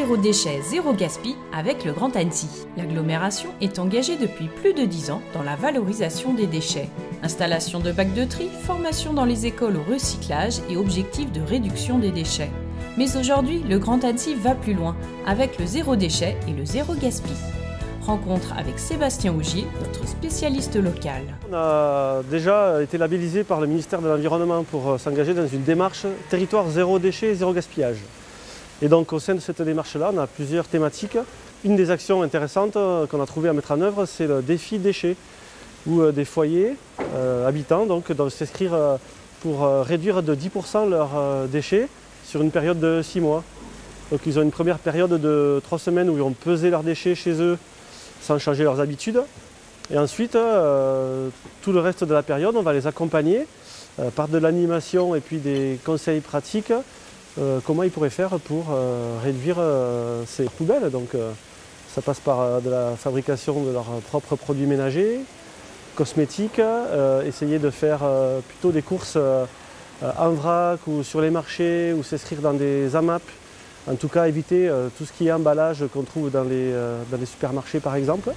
zéro déchet, zéro gaspille avec le Grand Annecy. L'agglomération est engagée depuis plus de 10 ans dans la valorisation des déchets. Installation de bacs de tri, formation dans les écoles au recyclage et objectif de réduction des déchets. Mais aujourd'hui, le Grand Annecy va plus loin avec le zéro déchet et le zéro gaspille. Rencontre avec Sébastien Augier, notre spécialiste local. On a déjà été labellisé par le ministère de l'Environnement pour s'engager dans une démarche territoire zéro déchet et zéro gaspillage. Et donc au sein de cette démarche-là, on a plusieurs thématiques. Une des actions intéressantes qu'on a trouvé à mettre en œuvre, c'est le défi déchets, où des foyers habitants doivent s'inscrire pour réduire de 10% leurs déchets sur une période de 6 mois. Donc ils ont une première période de 3 semaines où ils vont peser leurs déchets chez eux sans changer leurs habitudes. Et ensuite, tout le reste de la période, on va les accompagner par de l'animation et puis des conseils pratiques, comment ils pourraient faire pour réduire ces poubelles. Donc ça passe par de la fabrication de leurs propres produits ménagers, cosmétiques, essayer de faire plutôt des courses en vrac ou sur les marchés ou s'inscrire dans des AMAP. En tout cas, éviter tout ce qui est emballage qu'on trouve dans les supermarchés par exemple.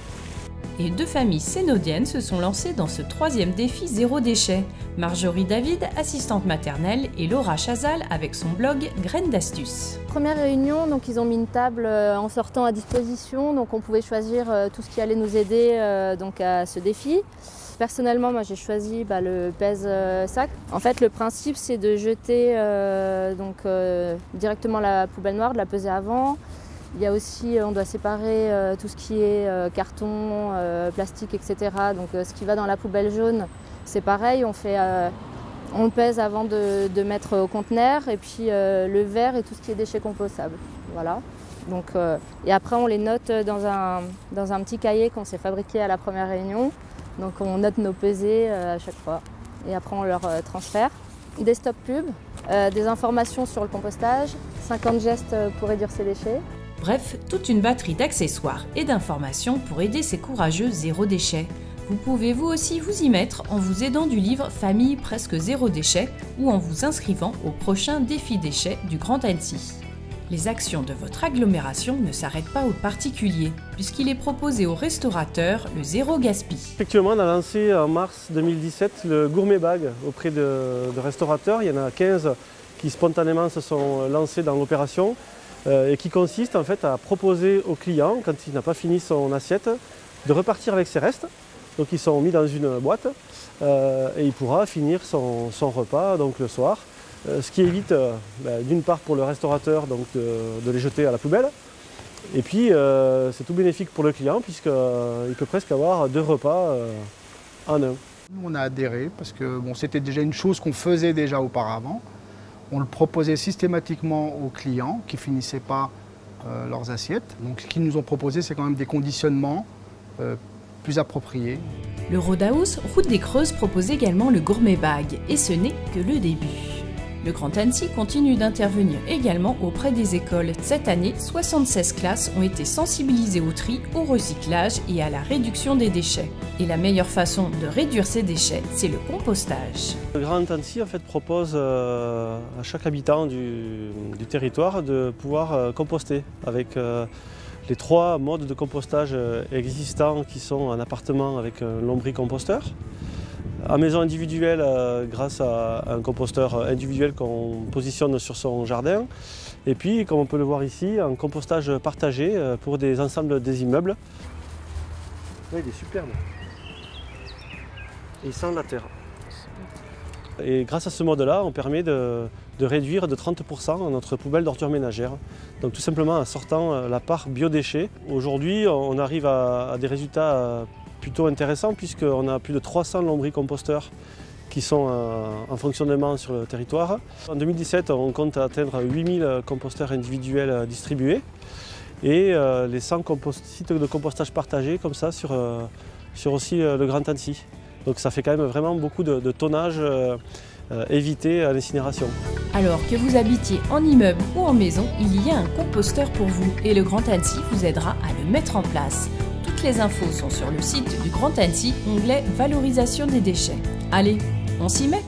Et 2 familles sénodiennes se sont lancées dans ce 3e défi zéro déchet. Marjorie David, assistante maternelle, et Laura Chazal avec son blog Graines d'astuces. Première réunion, donc ils ont mis une table en sortant à disposition, donc on pouvait choisir tout ce qui allait nous aider donc à ce défi. Personnellement, moi j'ai choisi le pèse-sac. En fait, le principe c'est de jeter directement la poubelle noire, de la peser avant. Il y a aussi, on doit séparer tout ce qui est carton, plastique, etc. Donc ce qui va dans la poubelle jaune, c'est pareil, on le pèse avant de mettre au conteneur. Et puis le vert et tout ce qui est déchets compostables. Voilà. Donc, et après on les note dans un petit cahier qu'on s'est fabriqué à la première réunion. Donc on note nos pesées à chaque fois et après on leur transfère. Des stop pubs, des informations sur le compostage, 50 gestes pour réduire ses déchets. Bref, toute une batterie d'accessoires et d'informations pour aider ces courageux zéro déchet. Vous pouvez vous aussi vous y mettre en vous aidant du livre Famille presque zéro déchet ou en vous inscrivant au prochain défi déchets du Grand Annecy. Les actions de votre agglomération ne s'arrêtent pas aux particuliers, puisqu'il est proposé aux restaurateurs le zéro gaspille. Effectivement, on a lancé en mars 2017 le Gourmet Bag auprès de restaurateurs. Il y en a 15 qui spontanément se sont lancés dans l'opération et qui consiste en fait à proposer au client, quand il n'a pas fini son assiette, de repartir avec ses restes. Donc ils sont mis dans une boîte et il pourra finir son repas donc, le soir. Ce qui évite d'une part pour le restaurateur donc, de les jeter à la poubelle. Et puis c'est tout bénéfique pour le client puisqu'il peut presque avoir 2 repas en un. Nous on a adhéré parce que c'était déjà une chose qu'on faisait déjà auparavant. On le proposait systématiquement aux clients qui ne finissaient pas leurs assiettes. Donc ce qu'ils nous ont proposé, c'est quand même des conditionnements plus appropriés. Le Rodahouse, route des Creuses, propose également le Gourmet Bag. Et ce n'est que le début. Le Grand Annecy continue d'intervenir également auprès des écoles. Cette année, 76 classes ont été sensibilisées au tri, au recyclage et à la réduction des déchets. Et la meilleure façon de réduire ces déchets, c'est le compostage. Le Grand Annecy en fait, propose à chaque habitant du territoire de pouvoir composter avec les 3 modes de compostage existants qui sont un appartement avec un lombricomposteur. En maison individuelle, grâce à un composteur individuel qu'on positionne sur son jardin. Et puis, comme on peut le voir ici, un compostage partagé pour des ensembles des immeubles. Là, il est superbe. Et il sent la terre. Et grâce à ce mode-là, on permet de réduire de 30% notre poubelle d'ordures ménagères. Donc tout simplement en sortant la part biodéchets. Aujourd'hui, on arrive à des résultats plutôt intéressant puisqu'on a plus de 300 lombricomposteurs qui sont en fonctionnement sur le territoire. En 2017, on compte atteindre 8000 composteurs individuels distribués et les 100 sites de compostage partagés comme ça sur aussi le Grand Annecy. Donc ça fait quand même vraiment beaucoup de tonnage évité à l'incinération. Alors que vous habitiez en immeuble ou en maison, il y a un composteur pour vous et le Grand Annecy vous aidera à le mettre en place. Toutes les infos sont sur le site du Grand Annecy, onglet Valorisation des déchets. Allez, on s'y met!